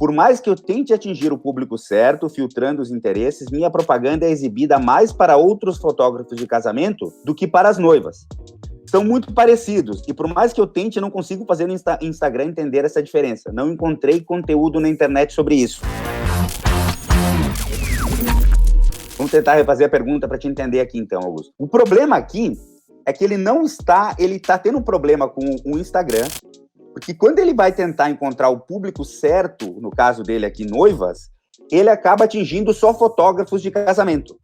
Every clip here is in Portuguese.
Por mais que eu tente atingir o público certo, filtrando os interesses, minha propaganda é exibida mais para outros fotógrafos de casamento do que para as noivas. São muito parecidos, e por mais que eu tente, eu não consigo fazer no Instagram entender essa diferença. Não encontrei conteúdo na internet sobre isso. Vamos tentar refazer a pergunta para te entender aqui, então, Augusto. O problema aqui é que ele está tendo um problema com o Instagram, porque quando ele vai tentar encontrar o público certo, no caso dele aqui, noivas, ele acaba atingindo só fotógrafos de casamento.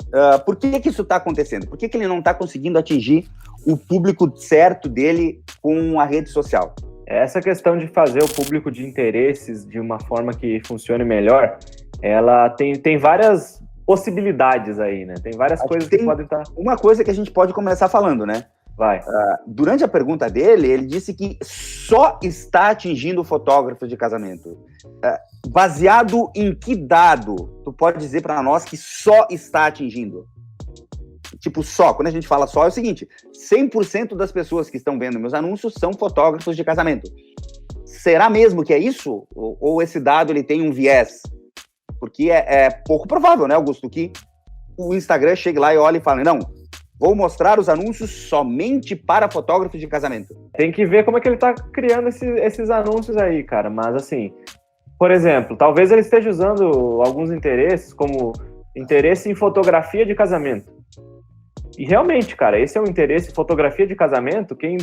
Por que isso está acontecendo? Por que ele não está conseguindo atingir o público certo dele com a rede social? Essa questão de fazer o público de interesses de uma forma que funcione melhor, ela tem várias possibilidades aí, né? Tem várias coisas que podem estar... Uma coisa que a gente pode começar falando, né? Vai. Durante a pergunta dele, ele disse que só está atingindo fotógrafos de casamento. Baseado em que dado tu pode dizer para nós que só está atingindo? Tipo, só. Quando a gente fala só, é o seguinte: 100% das pessoas que estão vendo meus anúncios são fotógrafos de casamento. Será mesmo que é isso? Ou esse dado ele tem um viés? Porque é pouco provável, né, Augusto, que o Instagram chegue lá e olhe e fale, não, vou mostrar os anúncios somente para fotógrafos de casamento. Tem que ver como é que ele tá criando esses anúncios aí, cara. Mas, assim, por exemplo, talvez ele esteja usando alguns interesses, como interesse em fotografia de casamento. E, realmente, cara, esse é um interesse, fotografia de casamento. Quem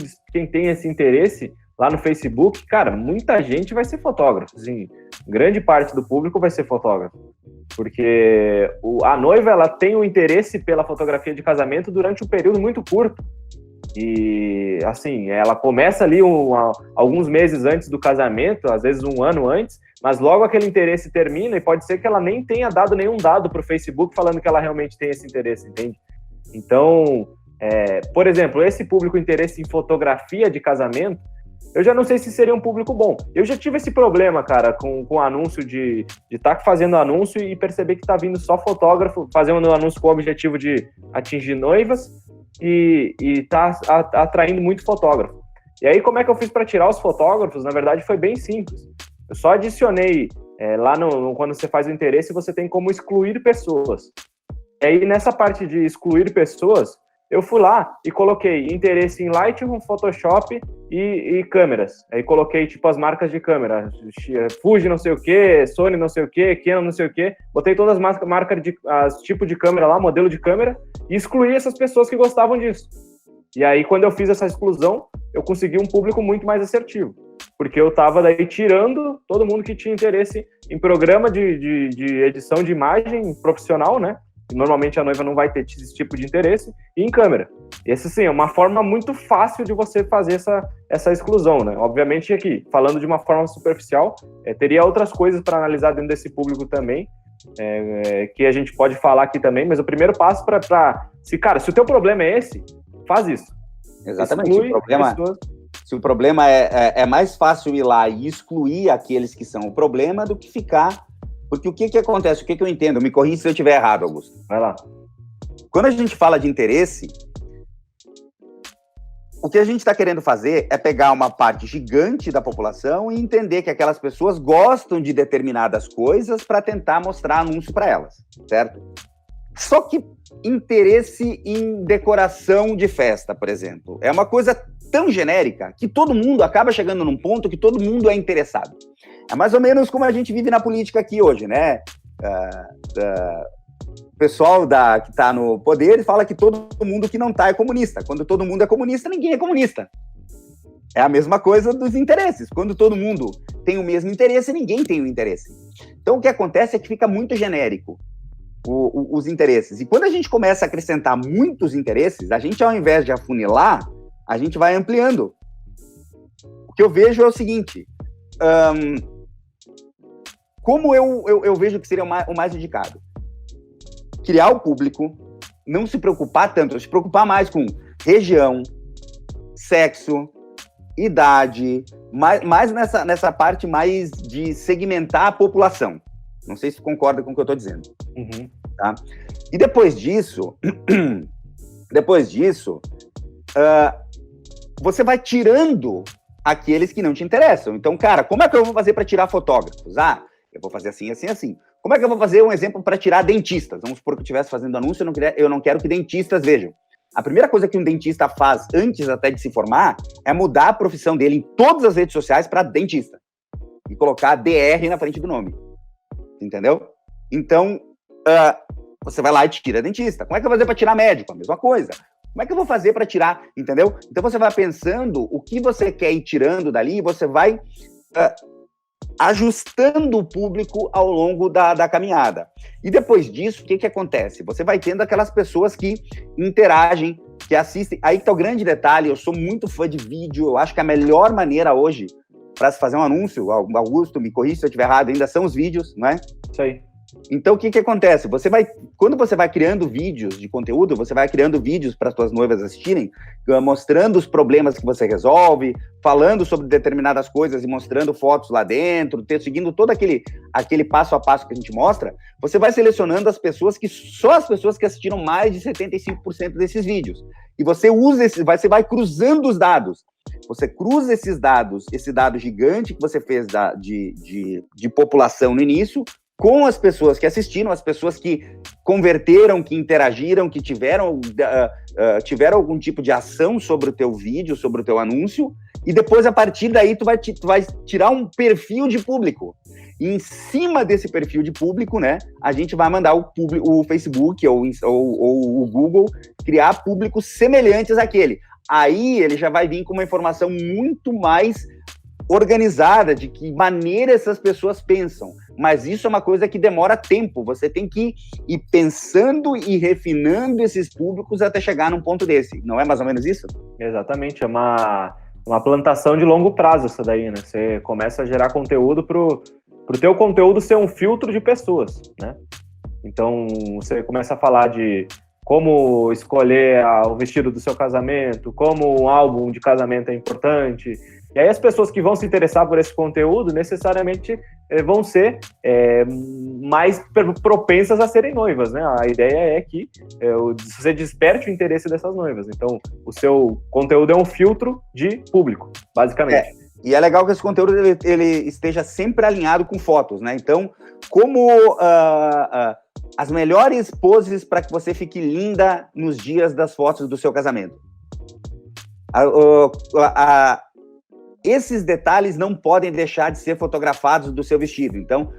tem esse interesse lá no Facebook, cara, muita gente vai ser fotógrafo. Assim, grande parte do público vai ser fotógrafo. Porque a noiva, ela tem um interesse pela fotografia de casamento durante um período muito curto. E, assim, ela começa ali alguns meses antes do casamento, às vezes um ano antes, mas logo aquele interesse termina e pode ser que ela nem tenha dado nenhum dado para o Facebook falando que ela realmente tem esse interesse, entende? Então, por exemplo, esse público interesse em fotografia de casamento, eu já não sei se seria um público bom. Eu já tive esse problema, cara, com anúncio de estar fazendo anúncio e perceber que tá vindo só fotógrafo, fazendo um anúncio com o objetivo de atingir noivas e tá atraindo muito fotógrafo. E aí, como é que eu fiz para tirar os fotógrafos? Na verdade, foi bem simples. Eu só adicionei, lá quando você faz o interesse, você tem como excluir pessoas. E aí, nessa parte de excluir pessoas, eu fui lá e coloquei interesse em Lightroom, Photoshop e câmeras. Aí coloquei, tipo, as marcas de câmera. Fuji não sei o que, Sony não sei o que, Canon não sei o que. Botei todas as marcas, as tipo de câmera lá, modelo de câmera, e excluí essas pessoas que gostavam disso. E aí, quando eu fiz essa exclusão, eu consegui um público muito mais assertivo. Porque eu tava daí tirando todo mundo que tinha interesse em programa de edição de imagem profissional, né? Normalmente a noiva não vai ter esse tipo de interesse, e em câmera. E essa, sim, é uma forma muito fácil de você fazer essa exclusão, né? Obviamente aqui, falando de uma forma superficial, teria outras coisas para analisar dentro desse público também, que a gente pode falar aqui também, mas o primeiro passo se o teu problema é esse, faz isso. Exatamente. Se o problema é mais fácil ir lá e excluir aqueles que são o problema do que ficar... Porque o que acontece? O que eu entendo? Me corrija se eu estiver errado, Augusto. Vai lá. Quando a gente fala de interesse, o que a gente está querendo fazer é pegar uma parte gigante da população e entender que aquelas pessoas gostam de determinadas coisas para tentar mostrar anúncio para elas, certo? Só que interesse em decoração de festa, por exemplo, é uma coisa tão genérica que todo mundo acaba chegando num ponto que todo mundo é interessado. É mais ou menos como a gente vive na política aqui hoje, né? O pessoal que está no poder fala que todo mundo que não está é comunista. Quando todo mundo é comunista, ninguém é comunista. É a mesma coisa dos interesses. Quando todo mundo tem o mesmo interesse, ninguém tem o interesse. Então, o que acontece é que fica muito genérico os interesses. E quando a gente começa a acrescentar muitos interesses, a gente, ao invés de afunilar, a gente vai ampliando. O que eu vejo é o seguinte... como eu vejo que seria o mais indicado? Criar o público, não se preocupar tanto, se preocupar mais com região, sexo, idade, mais nessa parte mais de segmentar a população. Não sei se concorda com o que eu estou dizendo. Uhum. Tá? E depois disso, você vai tirando aqueles que não te interessam. Então, cara, como é que eu vou fazer para tirar fotógrafos? vou fazer assim, assim, assim. Como é que eu vou fazer um exemplo para tirar dentistas? Vamos supor que eu estivesse fazendo anúncio, eu não quero que dentistas vejam. A primeira coisa que um dentista faz antes até de se formar é mudar a profissão dele em todas as redes sociais para dentista e colocar DR na frente do nome. Entendeu? Então, você vai lá e tira dentista. Como é que eu vou fazer para tirar médico? A mesma coisa. Como é que eu vou fazer para tirar, entendeu? Então você vai pensando o que você quer ir tirando dali e você vai ajustando o público ao longo da caminhada. E depois disso, o que acontece? Você vai tendo aquelas pessoas que interagem, que assistem. Aí que tá o grande detalhe, eu sou muito fã de vídeo, eu acho que a melhor maneira hoje para se fazer um anúncio, Augusto, me corrija se eu estiver errado, ainda são os vídeos, não é? Isso aí. Então, o que acontece? Quando você vai criando vídeos de conteúdo, você vai criando vídeos para as suas noivas assistirem, mostrando os problemas que você resolve, falando sobre determinadas coisas e mostrando fotos lá dentro, seguindo todo aquele passo a passo que a gente mostra, você vai selecionando só as pessoas que assistiram mais de 75% desses vídeos. E você você vai cruzando os dados. Você cruza esses dados, esse dado gigante que você fez de população no início, com as pessoas que assistiram, as pessoas que converteram, que interagiram, que tiveram algum tipo de ação sobre o teu vídeo, sobre o teu anúncio, e depois, a partir daí, tu vai tirar um perfil de público. E em cima desse perfil de público, né, a gente vai mandar o Facebook ou o Google criar públicos semelhantes àquele. Aí ele já vai vir com uma informação muito mais organizada de que maneira essas pessoas pensam. Mas isso é uma coisa que demora tempo. Você tem que ir pensando e refinando esses públicos até chegar num ponto desse. Não é mais ou menos isso? Exatamente. É uma plantação de longo prazo essa daí, né? Você começa a gerar conteúdo pro teu conteúdo ser um filtro de pessoas, né? Então, você começa a falar de como escolher o vestido do seu casamento, como um álbum de casamento é importante. E aí as pessoas que vão se interessar por esse conteúdo necessariamente vão ser mais propensas a serem noivas, né? A ideia é que você desperte o interesse dessas noivas. Então, o seu conteúdo é um filtro de público, basicamente. E é legal que esse conteúdo ele esteja sempre alinhado com fotos, né? Então, como as melhores poses para que você fique linda nos dias das fotos do seu casamento. Esses detalhes não podem deixar de ser fotografados do seu vestido. Então,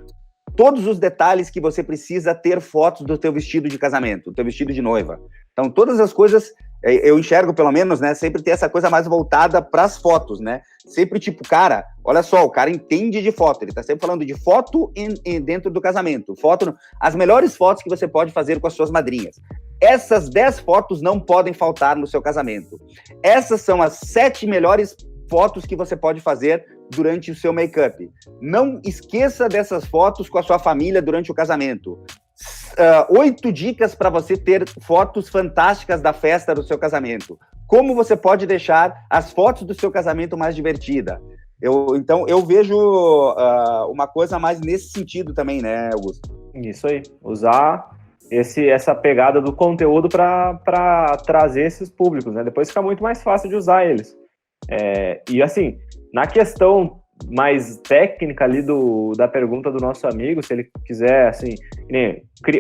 todos os detalhes que você precisa ter fotos do teu vestido de casamento, do teu vestido de noiva. Então, todas as coisas, eu enxergo pelo menos, né, sempre ter essa coisa mais voltada para as fotos, né? Sempre tipo, cara, olha só, o cara entende de foto, ele tá sempre falando de foto dentro do casamento. As melhores fotos que você pode fazer com as suas madrinhas. Essas 10 fotos não podem faltar no seu casamento. Essas são as 7 melhores fotos que você pode fazer durante o seu make-up. Não esqueça dessas fotos com a sua família durante o casamento. 8 dicas para você ter fotos fantásticas da festa do seu casamento. Como você pode deixar as fotos do seu casamento mais divertida. Então, eu vejo uma coisa mais nesse sentido também, né, Augusto? Isso aí. Usar essa pegada do conteúdo para trazer esses públicos, né? Depois fica muito mais fácil de usar eles. E assim, na questão mais técnica ali da pergunta do nosso amigo, se ele quiser assim,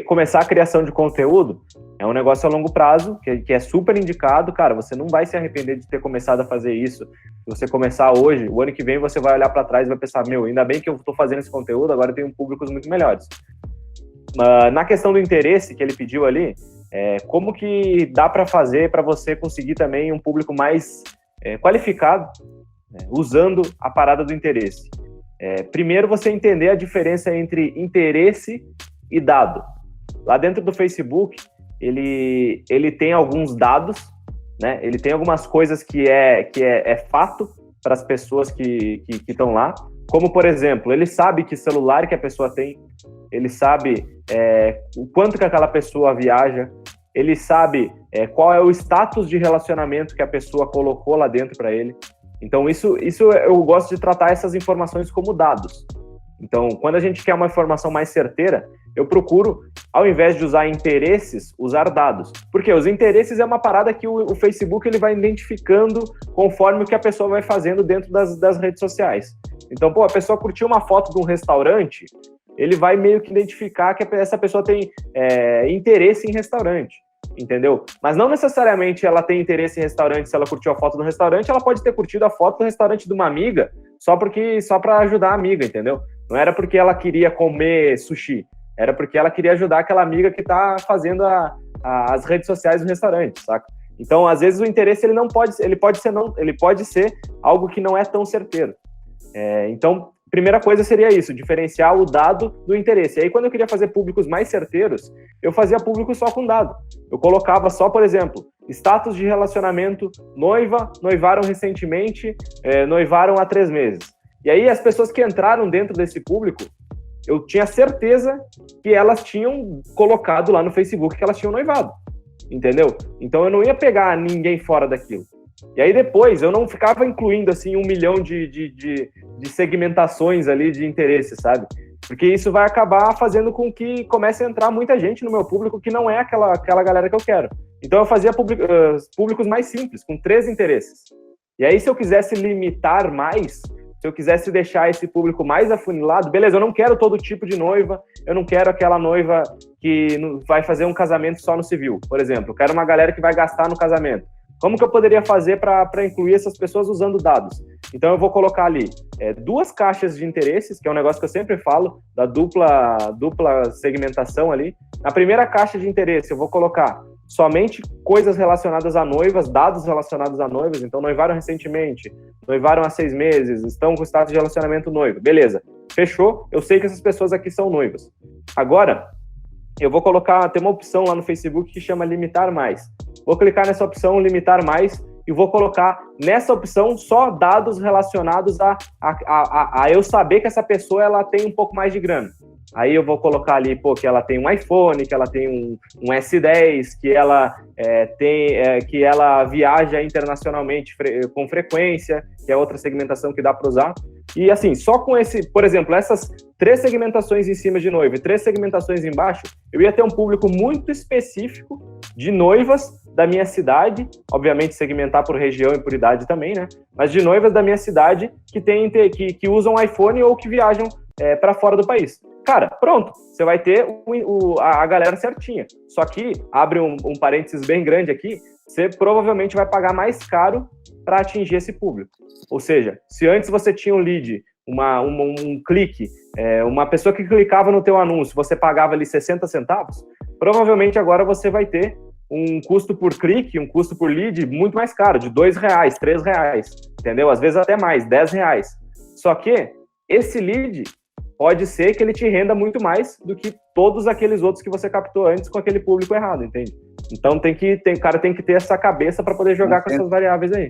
começar a criação de conteúdo, é um negócio a longo prazo, que é super indicado, cara, você não vai se arrepender de ter começado a fazer isso. Se você começar hoje, o ano que vem você vai olhar para trás e vai pensar, ainda bem que eu tô fazendo esse conteúdo, agora eu tenho públicos muito melhores. Na questão do interesse que ele pediu ali, como que dá para fazer para você conseguir também um público mais qualificado, usando a parada do interesse? Primeiro, você entender a diferença entre interesse e dado. Lá dentro do Facebook, ele tem alguns dados, né? Ele tem algumas coisas que é fato para as pessoas que estão lá, como, por exemplo, ele sabe que celular que a pessoa tem, ele sabe o quanto que aquela pessoa viaja, ele sabe qual é o status de relacionamento que a pessoa colocou lá dentro para ele. Então, isso eu gosto de tratar essas informações como dados. Então, quando a gente quer uma informação mais certeira, eu procuro, ao invés de usar interesses, usar dados. Porque os interesses é uma parada que o Facebook ele vai identificando conforme o que a pessoa vai fazendo dentro das redes sociais. Então, a pessoa curtiu uma foto de um restaurante, ele vai meio que identificar que essa pessoa tem interesse em restaurante, entendeu? Mas não necessariamente ela tem interesse em restaurante se ela curtiu a foto do restaurante, ela pode ter curtido a foto do restaurante de uma amiga só para ajudar a amiga, entendeu? Não era porque ela queria comer sushi, era porque ela queria ajudar aquela amiga que tá fazendo as redes sociais do restaurante, saca? Então, às vezes o interesse ele pode ser algo que não é tão certeiro. Então, primeira coisa seria isso, diferenciar o dado do interesse. E aí, quando eu queria fazer públicos mais certeiros, eu fazia público só com dado. Eu colocava só, por exemplo, status de relacionamento, noivaram recentemente, noivaram há 3 meses. E aí, as pessoas que entraram dentro desse público, eu tinha certeza que elas tinham colocado lá no Facebook que elas tinham noivado, entendeu? Então, eu não ia pegar ninguém fora daquilo. E aí depois eu não ficava incluindo assim 1 milhão de segmentações ali de interesse, sabe? Porque isso vai acabar fazendo com que comece a entrar muita gente no meu público que não é aquela galera que eu quero. Então eu fazia públicos mais simples, com 3 interesses. E aí se eu quisesse limitar mais, se eu quisesse deixar esse público mais afunilado, beleza, eu não quero todo tipo de noiva, eu não quero aquela noiva que vai fazer um casamento só no civil, por exemplo. Eu quero uma galera que vai gastar no casamento. Como que eu poderia fazer para incluir essas pessoas usando dados? Então, eu vou colocar ali 2 caixas de interesses, que é um negócio que eu sempre falo, da dupla segmentação ali. Na primeira caixa de interesse, eu vou colocar somente coisas relacionadas a noivas, dados relacionados a noivas. Então, noivaram recentemente, noivaram há 6 meses, estão com status de relacionamento noivo. Beleza, fechou, eu sei que essas pessoas aqui são noivas. Agora, eu vou colocar, tem uma opção lá no Facebook que chama limitar mais. Vou clicar nessa opção, limitar mais, e vou colocar nessa opção só dados relacionados a eu saber que essa pessoa ela tem um pouco mais de grana. Aí eu vou colocar ali, que ela tem um iPhone, que ela tem um S10, que ela que ela viaja internacionalmente com frequência, que é outra segmentação que dá para usar. E assim, só com por exemplo, essas 3 segmentações em cima de noiva e 3 segmentações embaixo, eu ia ter um público muito específico de noivas da minha cidade, obviamente segmentar por região e por idade também, né? Mas de noivas da minha cidade que usam iPhone ou que viajam para fora do país. Cara, pronto, você vai ter a galera certinha. Só que, abre um parênteses bem grande aqui, você provavelmente vai pagar mais caro para atingir esse público. Ou seja, se antes você tinha um lead, um clique, uma pessoa que clicava no teu anúncio, você pagava ali 60 centavos, provavelmente agora você vai ter um custo por clique, um custo por lead muito mais caro, de R$2, R$3, entendeu? Às vezes até mais, R$10. Só que esse lead pode ser que ele te renda muito mais do que todos aqueles outros que você captou antes com aquele público errado, entende? Então o cara tem que ter essa cabeça para poder jogar com essas variáveis aí.